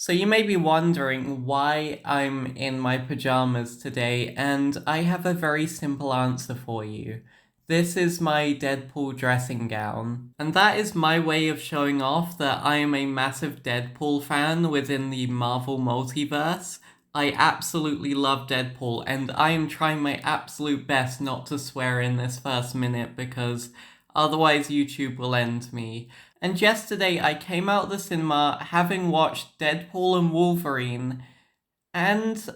So you may be wondering why I'm in my pajamas today, and I have a very simple answer for you. This is my Deadpool dressing gown, and that is my way of showing off that I am a massive Deadpool fan within the Marvel multiverse. I absolutely love Deadpool, and I am trying my absolute best not to swear in this first minute because otherwise YouTube will end me. And yesterday I came out of the cinema having watched Deadpool and Wolverine, and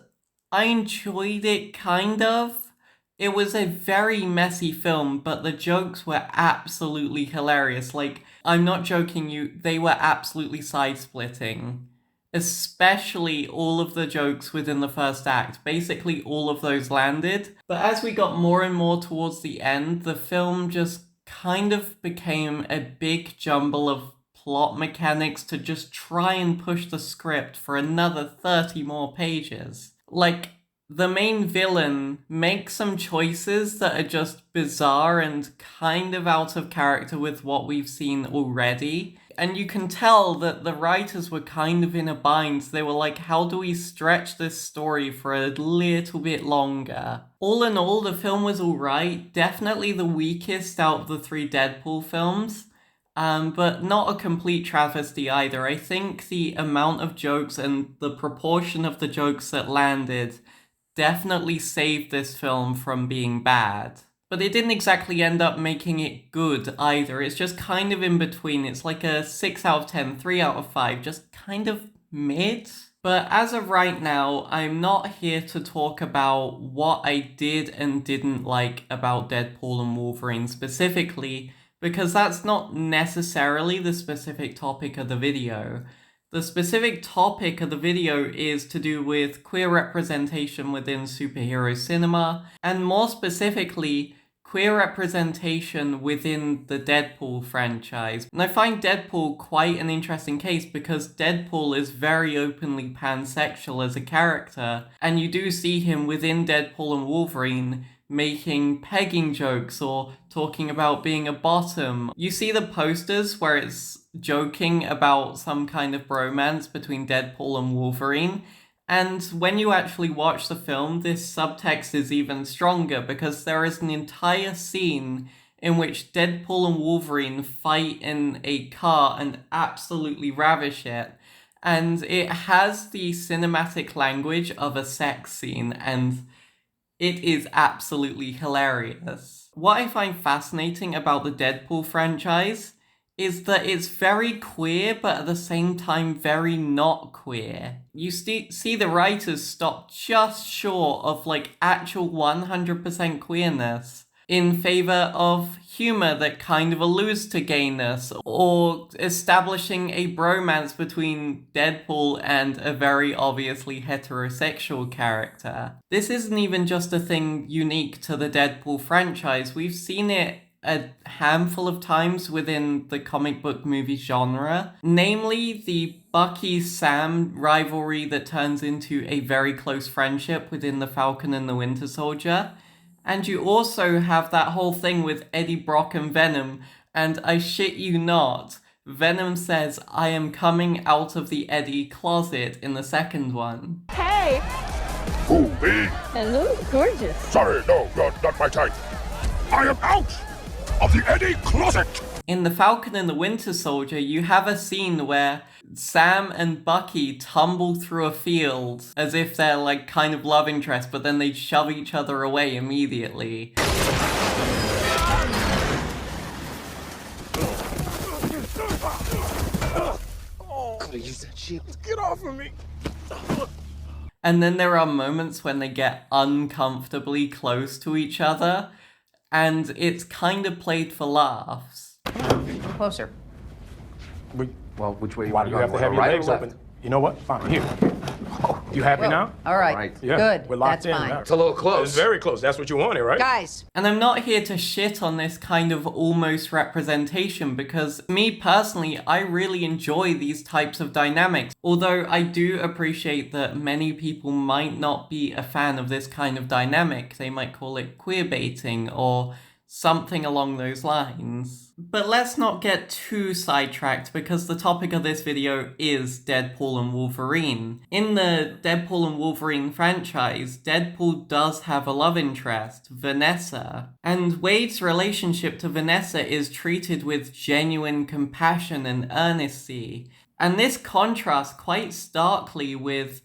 I enjoyed it kind of. It was a very messy film, but the jokes were absolutely hilarious. Like, I'm not joking you, they were absolutely side-splitting. Especially all of the jokes within the first act. Basically, all of those landed. But as we got more and more towards the end, the film just kind of became a big jumble of plot mechanics to just try and push the script for another 30 more pages. Like, the main villain makes some choices that are just bizarre and kind of out of character with what we've seen already. And you can tell that the writers were kind of in a bind. They were like, how do we stretch this story for a little bit longer? All in all, the film was alright. Definitely the weakest out of the three Deadpool films. But not a complete travesty either. I think the amount of jokes and the proportion of the jokes that landed definitely saved this film from being bad. But it didn't exactly end up making it good either. It's just kind of in between. It's like a 6 out of 10, 3 out of 5, just kind of mid. But as of right now, I'm not here to talk about what I did and didn't like about Deadpool and Wolverine specifically, because that's not necessarily the specific topic of the video. The specific topic of the video is to do with queer representation within superhero cinema, and more specifically, queer representation within the Deadpool franchise. And I find Deadpool quite an interesting case because Deadpool is very openly pansexual as a character, and you do see him within Deadpool and Wolverine making pegging jokes or talking about being a bottom. You see the posters where it's joking about some kind of bromance between Deadpool and Wolverine, and when you actually watch the film, this subtext is even stronger because there is an entire scene in which Deadpool and Wolverine fight in a car and absolutely ravish it. And it has the cinematic language of a sex scene, and it is absolutely hilarious. What I find fascinating about the Deadpool franchise is that it's very queer, but at the same time very not queer. You see the writers stop just short of like actual 100% queerness in favor of humor that kind of alludes to gayness, or establishing a bromance between Deadpool and a very obviously heterosexual character. This isn't even just a thing unique to the Deadpool franchise. We've seen it a handful of times within the comic book movie genre, namely the Bucky-Sam rivalry that turns into a very close friendship within the Falcon and the Winter Soldier. And you also have that whole thing with Eddie Brock and Venom, and I shit you not, Venom says, "I am coming out of the Eddie closet" in the second one. Hey! Who, me? Hello, gorgeous. Sorry, no, not my type. I am out of the Eddie closet! In The Falcon and the Winter Soldier, you have a scene where Sam and Bucky tumble through a field as if they're like kind of love interests, but then they shove each other away immediately. Could've used that shield. Get off of me! And then there are moments when they get uncomfortably close to each other, and it's kind of played for laughs. Closer. Well, which way Why do you have to have your right legs open? You know what? Fine, here. You happy now? All right. Right. Yeah. Good. We're locked That's in fine. now. It's a little close. It's very close. That's what you wanted, right? Guys, And I'm not here to shit on this kind of almost representation because me personally, I really enjoy these types of dynamics. Although I do appreciate that many people might not be a fan of this kind of dynamic. They might call it queerbaiting or Something along those lines. But let's not get too sidetracked because the topic of this video is Deadpool and Wolverine. In the Deadpool and Wolverine franchise, Deadpool does have a love interest, Vanessa, and Wade's relationship to Vanessa is treated with genuine compassion and earnesty. And this contrasts quite starkly with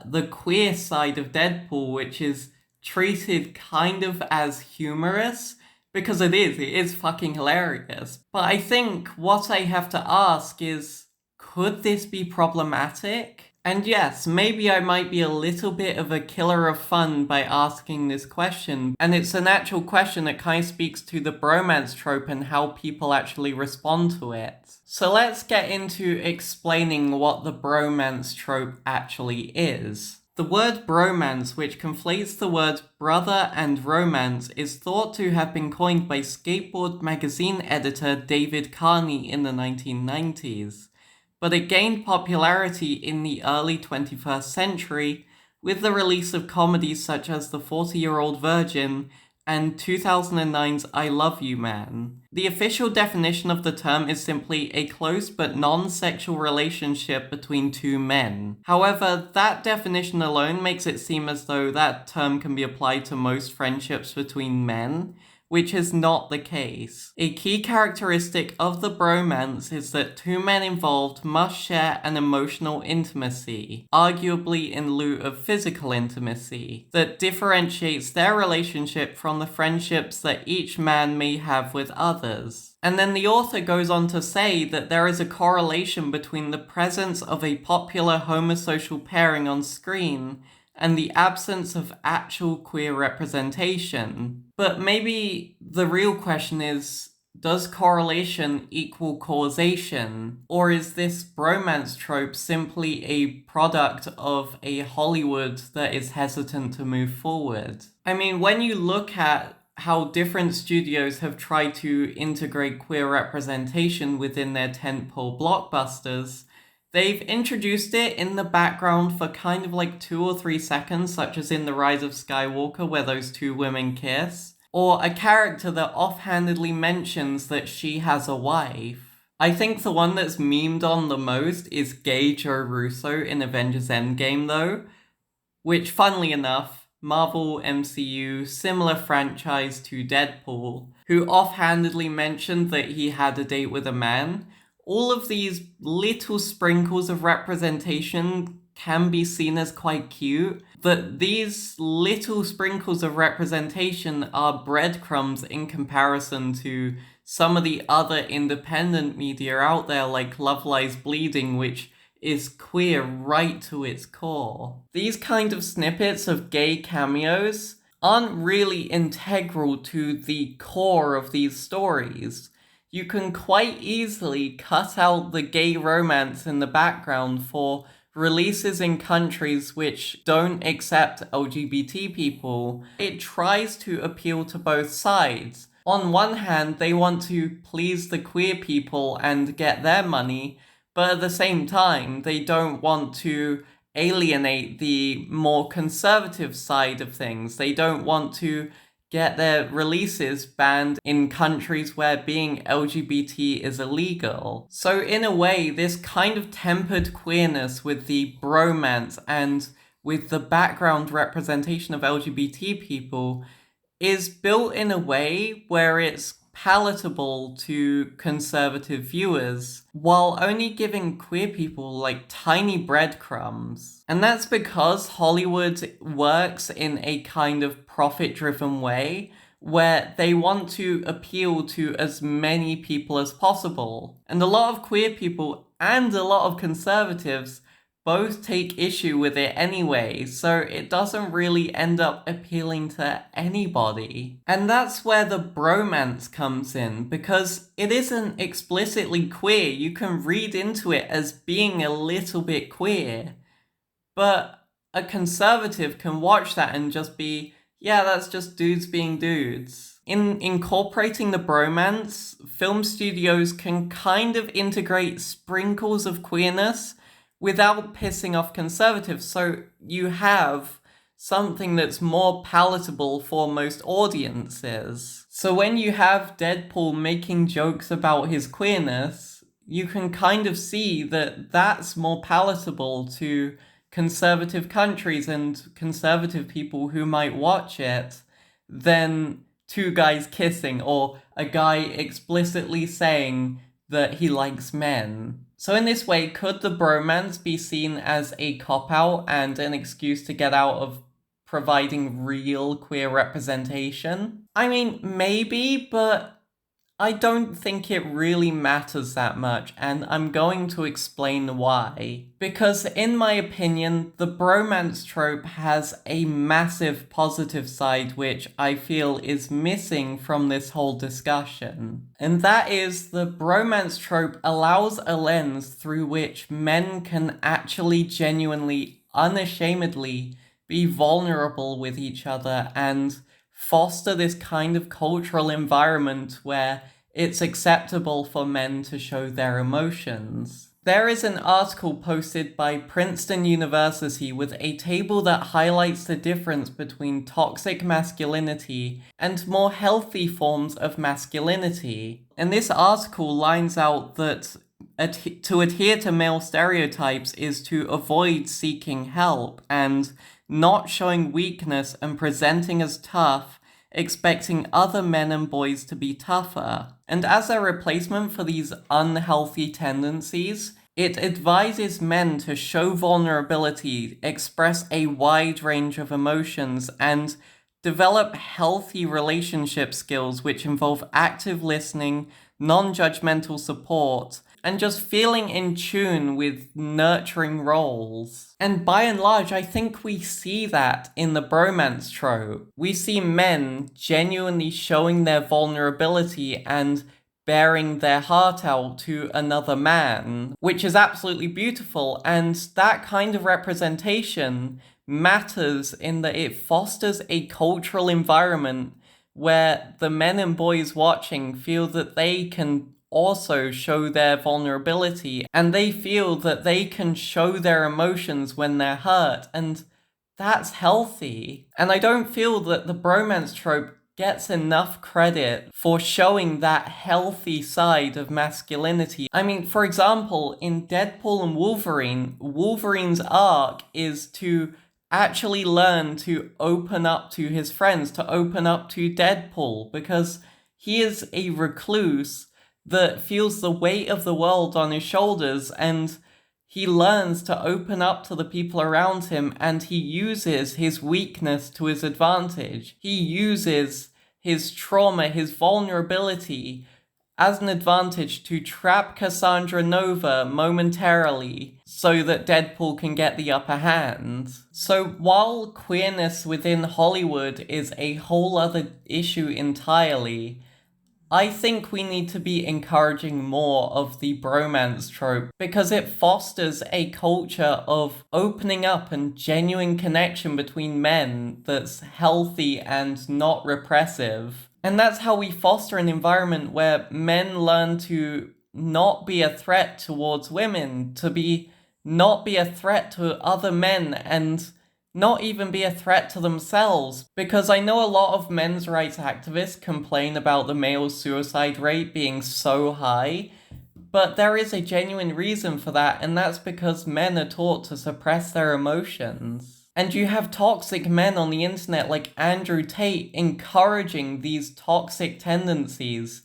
the queer side of Deadpool, which is treated kind of as humorous. Because it is fucking hilarious. But I think what I have to ask is, could this be problematic? And yes, maybe I might be a little bit of a killer of fun by asking this question, and it's an actual question that kind of speaks to the bromance trope and how people actually respond to it. So let's get into explaining what the bromance trope actually is. The word bromance, which conflates the words brother and romance, is thought to have been coined by skateboard magazine editor David Carney in the 1990s, but it gained popularity in the early 21st century with the release of comedies such as The 40-Year-Old Virgin and 2009's I Love You Man. The official definition of the term is simply a close but non-sexual relationship between two men. However, that definition alone makes it seem as though that term can be applied to most friendships between men, which is not the case. A key characteristic of the bromance is that two men involved must share an emotional intimacy, arguably in lieu of physical intimacy, that differentiates their relationship from the friendships that each man may have with others. And then the author goes on to say that there is a correlation between the presence of a popular homosocial pairing on screen and the absence of actual queer representation. But maybe the real question is, does correlation equal causation? Or is this bromance trope simply a product of a Hollywood that is hesitant to move forward? I mean, when you look at how different studios have tried to integrate queer representation within their tentpole blockbusters, they've introduced it in the background for kind of like 2 or 3 seconds, such as in The Rise of Skywalker where those two women kiss, or a character that offhandedly mentions that she has a wife. I think the one that's memed on the most is Gay Joe Russo in Avengers Endgame though, which funnily enough, Marvel MCU, similar franchise to Deadpool, who offhandedly mentioned that he had a date with a man. All of these little sprinkles of representation can be seen as quite cute, but these little sprinkles of representation are breadcrumbs in comparison to some of the other independent media out there like Love Lies Bleeding, which is queer right to its core. These kind of snippets of gay cameos aren't really integral to the core of these stories. You can quite easily cut out the gay romance in the background for releases in countries which don't accept LGBT people. It tries to appeal to both sides. On one hand, they want to please the queer people and get their money, but at the same time, they don't want to alienate the more conservative side of things. They don't want to get their releases banned in countries where being LGBT is illegal. So in a way, this kind of tempered queerness with the bromance and with the background representation of LGBT people is built in a way where it's palatable to conservative viewers, while only giving queer people like tiny breadcrumbs. And that's because Hollywood works in a kind of profit-driven way, where they want to appeal to as many people as possible. And a lot of queer people and a lot of conservatives both take issue with it anyway, so it doesn't really end up appealing to anybody. And that's where the bromance comes in, because it isn't explicitly queer. You can read into it as being a little bit queer, but a conservative can watch that and just be, yeah, that's just dudes being dudes. In incorporating the bromance, film studios can kind of integrate sprinkles of queerness without pissing off conservatives. So you have something that's more palatable for most audiences. So when you have Deadpool making jokes about his queerness, you can kind of see that that's more palatable to conservative countries and conservative people who might watch it than two guys kissing or a guy explicitly saying that he likes men. So in this way, could the bromance be seen as a cop-out and an excuse to get out of providing real queer representation? I mean, maybe, but I don't think it really matters that much, and I'm going to explain why. Because in my opinion, the bromance trope has a massive positive side which I feel is missing from this whole discussion. And that is, the bromance trope allows a lens through which men can actually genuinely, unashamedly be vulnerable with each other and foster this kind of cultural environment where it's acceptable for men to show their emotions. There is an article posted by Princeton University with a table that highlights the difference between toxic masculinity and more healthy forms of masculinity. And this article lines out that to adhere to male stereotypes is to avoid seeking help and not showing weakness and presenting as tough, expecting other men and boys to be tougher. And as a replacement for these unhealthy tendencies, it advises men to show vulnerability, express a wide range of emotions, and develop healthy relationship skills which involve active listening, non-judgmental support, and just feeling in tune with nurturing roles. And by and large, I think we see that in the bromance trope. We see men genuinely showing their vulnerability and bearing their heart out to another man, which is absolutely beautiful, and that kind of representation matters in that it fosters a cultural environment where the men and boys watching feel that they can also show their vulnerability and they feel that they can show their emotions when they're hurt, and that's healthy. And I don't feel that the bromance trope gets enough credit for showing that healthy side of masculinity. I mean, for example, in Deadpool and Wolverine, Wolverine's arc is to actually learn to open up to his friends, to open up to Deadpool, because he is a recluse that feels the weight of the world on his shoulders, and he learns to open up to the people around him, and he uses his weakness to his advantage. He uses his trauma, his vulnerability, as an advantage to trap Cassandra Nova momentarily so that Deadpool can get the upper hand. So while queerness within Hollywood is a whole other issue entirely, I think we need to be encouraging more of the bromance trope because it fosters a culture of opening up and genuine connection between men that's healthy and not repressive. And that's how we foster an environment where men learn to not be a threat towards women, to not be a threat to other men, and not even be a threat to themselves, because I know a lot of men's rights activists complain about the male suicide rate being so high, but there is a genuine reason for that, and that's because men are taught to suppress their emotions. And you have toxic men on the internet like Andrew Tate encouraging these toxic tendencies.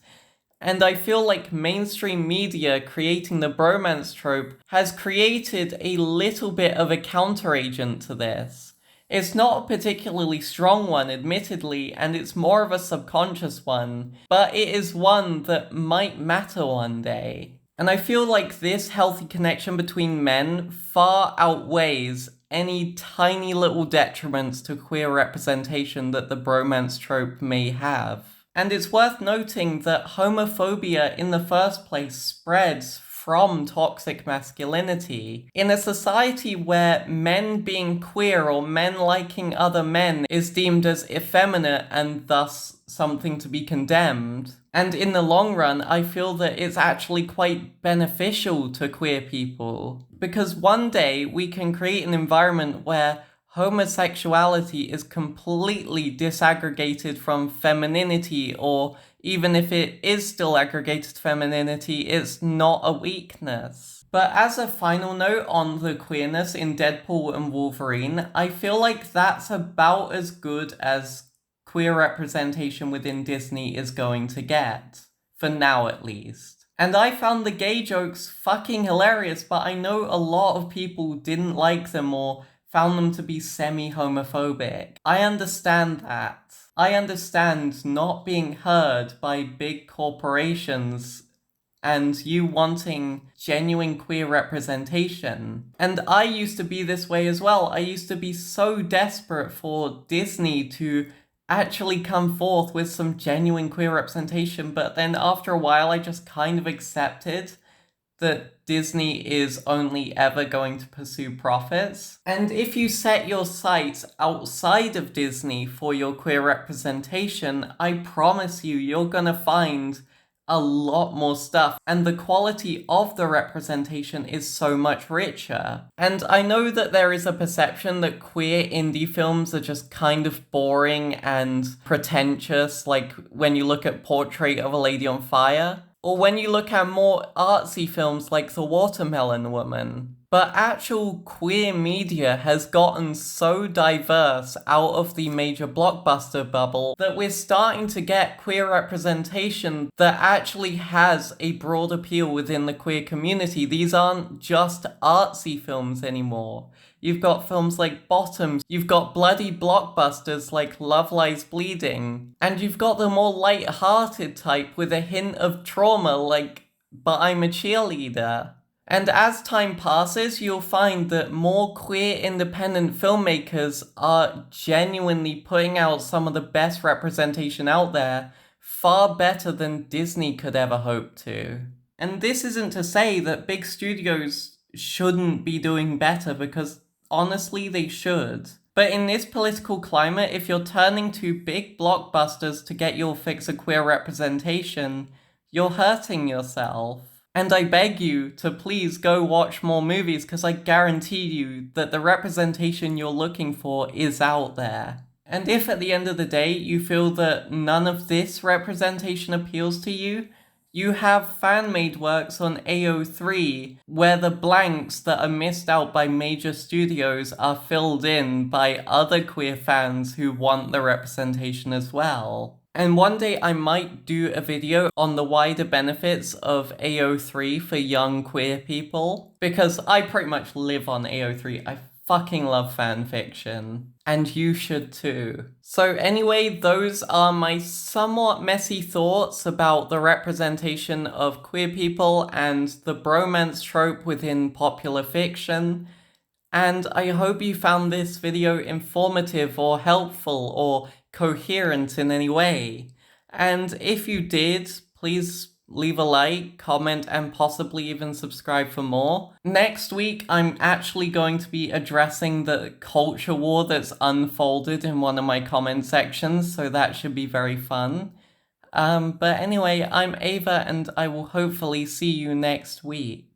And I feel like mainstream media creating the bromance trope has created a little bit of a counteragent to this. It's not a particularly strong one, admittedly, and it's more of a subconscious one, but it is one that might matter one day. And I feel like this healthy connection between men far outweighs any tiny little detriments to queer representation that the bromance trope may have. And it's worth noting that homophobia in the first place spreads from toxic masculinity. In a society where men being queer or men liking other men is deemed as effeminate and thus something to be condemned. And in the long run, I feel that it's actually quite beneficial to queer people. Because one day we can create an environment where homosexuality is completely disaggregated from femininity, or even if it is still aggregated femininity, it's not a weakness. But as a final note on the queerness in Deadpool and Wolverine, I feel like that's about as good as queer representation within Disney is going to get. For now, at least. And I found the gay jokes fucking hilarious, but I know a lot of people didn't like them or found them to be semi-homophobic. I understand that. I understand not being heard by big corporations and you wanting genuine queer representation. And I used to be this way as well. I used to be so desperate for Disney to actually come forth with some genuine queer representation, but then after a while I just kind of accepted that Disney is only ever going to pursue profits. And if you set your sights outside of Disney for your queer representation, I promise you're gonna find a lot more stuff, and the quality of the representation is so much richer. And I know that there is a perception that queer indie films are just kind of boring and pretentious, like when you look at Portrait of a Lady on Fire, or when you look at more artsy films like The Watermelon Woman. But actual queer media has gotten so diverse out of the major blockbuster bubble that we're starting to get queer representation that actually has a broad appeal within the queer community. These aren't just artsy films anymore. You've got films like Bottoms, you've got bloody blockbusters like Love Lies Bleeding, and you've got the more light-hearted type with a hint of trauma like But I'm a Cheerleader. And as time passes, you'll find that more queer independent filmmakers are genuinely putting out some of the best representation out there, far better than Disney could ever hope to. And this isn't to say that big studios shouldn't be doing better, because honestly they should. But in this political climate, if you're turning to big blockbusters to get your fix of queer representation, you're hurting yourself. And I beg you to please go watch more movies, because I guarantee you that the representation you're looking for is out there. And if at the end of the day you feel that none of this representation appeals to you, you have fan-made works on AO3 where the blanks that are missed out by major studios are filled in by other queer fans who want the representation as well. And one day I might do a video on the wider benefits of AO3 for young queer people, because I pretty much live on AO3. I fucking love fanfiction. And you should too. So anyway, those are my somewhat messy thoughts about the representation of queer people and the bromance trope within popular fiction. And I hope you found this video informative or helpful or coherent in any way. And if you did, please leave a like, comment, and possibly even subscribe for more. Next week, I'm actually going to be addressing the culture war that's unfolded in one of my comment sections, so that should be very fun. But anyway, I'm Ava, and I will hopefully see you next week.